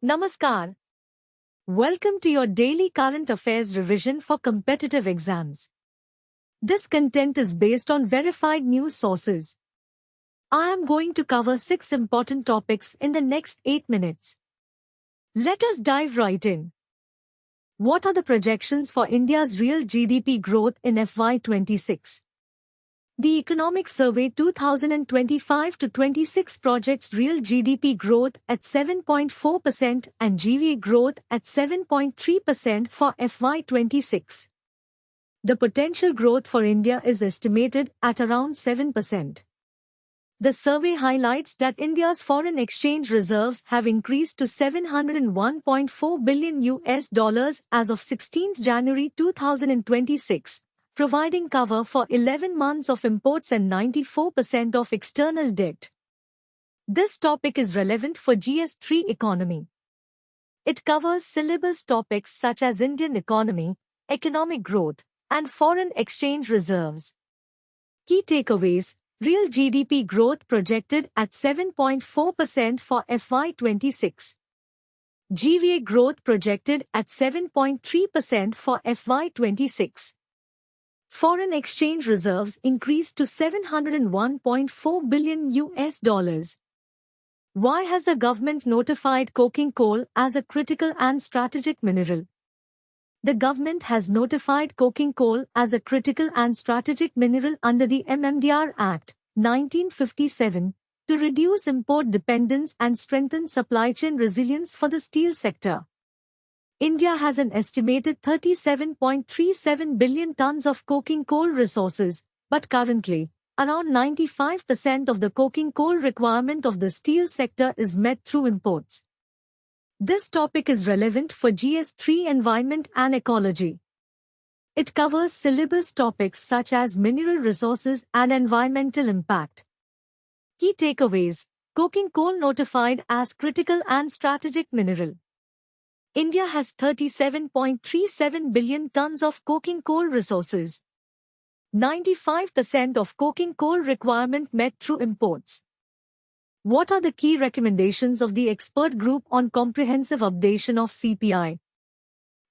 Namaskar. Welcome to your daily current affairs revision for competitive exams. This content is based on verified news sources. I am going to cover 6 important topics in the next 8 minutes. Let us dive right in. What are the projections for India's real GDP growth in FY26? The Economic Survey 2025-26 projects real GDP growth at 7.4% and GVA growth at 7.3% for FY26. The potential growth for India is estimated at around 7%. The survey highlights that India's foreign exchange reserves have increased to $701.4 billion as of 16 January 2026. Providing cover for 11 months of imports and 94% of external debt. This topic is relevant for GS3 economy. It covers syllabus topics such as Indian economy, economic growth, and foreign exchange reserves. Key takeaways: real GDP growth projected at 7.4% for FY26. GVA growth projected at 7.3% for FY26. Foreign exchange reserves increased to $701.4 billion. Why has the government notified coking coal as a critical and strategic mineral? The government has notified coking coal as a critical and strategic mineral under the MMDR Act, 1957, to reduce import dependence and strengthen supply chain resilience for the steel sector. India has an estimated 37.37 billion tons of coking coal resources, but currently, around 95% of the coking coal requirement of the steel sector is met through imports. This topic is relevant for GS3 Environment and Ecology. It covers syllabus topics such as mineral resources and environmental impact. Key takeaways: coking coal notified as critical and strategic mineral. India has 37.37 billion tons of coking coal resources. 95% of coking coal requirement met through imports. What are the key recommendations of the expert group on comprehensive updation of CPI?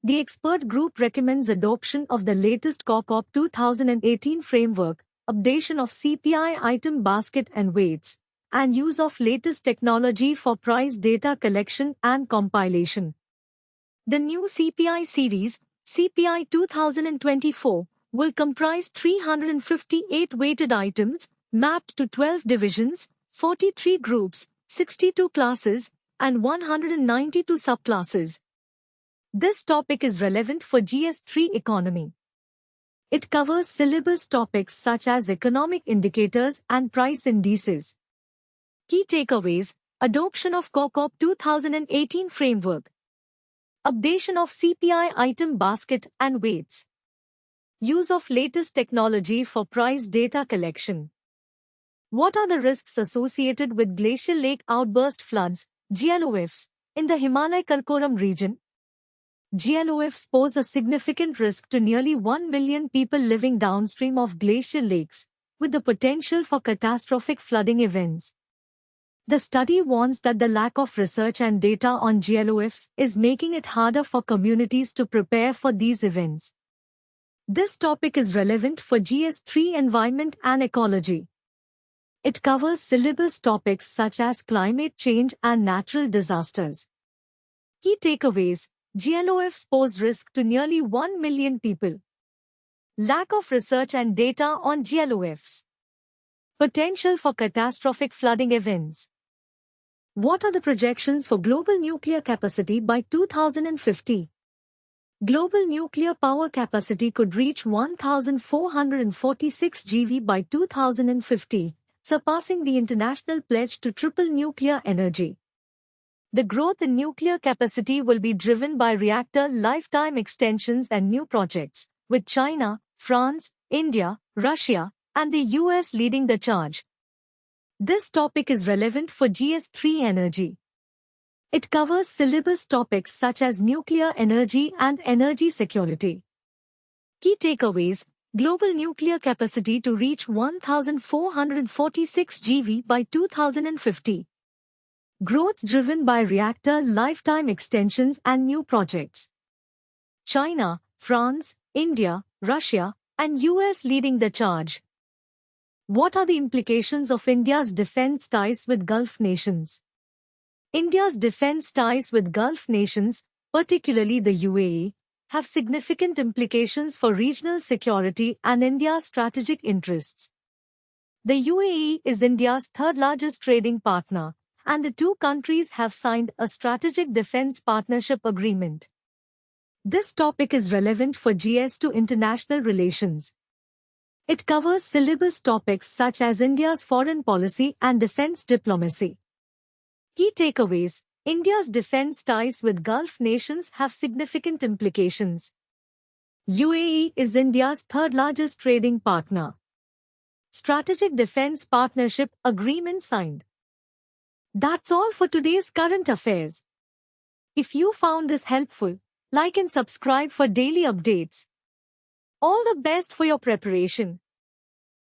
The expert group recommends adoption of the latest COCOP 2018 framework, updation of CPI item basket and weights, and use of latest technology for price data collection and compilation. The new CPI series, CPI 2024, will comprise 358 weighted items, mapped to 12 divisions, 43 groups, 62 classes, and 192 subclasses. This topic is relevant for GS3 economy. It covers syllabus topics such as economic indicators and price indices. Key takeaways: adoption of COCOP 2018 framework. Updation of CPI item basket and weights. Use of latest technology for price data collection. What are the risks associated with glacial lake outburst floods, GLOFs, in the Himalaya-Karakoram region? GLOFs pose a significant risk to nearly 1 million people living downstream of glacial lakes, with the potential for catastrophic flooding events. The study warns that the lack of research and data on GLOFs is making it harder for communities to prepare for these events. This topic is relevant for GS3 Environment and Ecology. It covers syllabus topics such as climate change and natural disasters. Key takeaways: GLOFs pose risk to nearly 1 million people. Lack of research and data on GLOFs. Potential for catastrophic flooding events. What are the projections for global nuclear capacity by 2050? Global nuclear power capacity could reach 1,446 GV by 2050, surpassing the international pledge to triple nuclear energy. The growth in nuclear capacity will be driven by reactor lifetime extensions and new projects, with China, France, India, Russia, and the US leading the charge. This topic is relevant for GS3 Energy. It covers syllabus topics such as nuclear energy and energy security. Key takeaways: global nuclear capacity to reach 1,446 GV by 2050. Growth driven by reactor lifetime extensions and new projects. China, France, India, Russia, and US leading the charge. What are the implications of India's defense ties with Gulf nations? India's defense ties with Gulf nations, particularly the UAE, have significant implications for regional security and India's strategic interests. The UAE is India's third-largest trading partner, and the two countries have signed a strategic defense partnership agreement. This topic is relevant for GS2 international relations. It covers syllabus topics such as India's foreign policy and defense diplomacy. Key takeaways: India's defense ties with Gulf nations have significant implications. UAE is India's third-largest trading partner. Strategic Defense Partnership Agreement signed. That's all for today's current affairs. If you found this helpful, like and subscribe for daily updates. All the best for your preparation.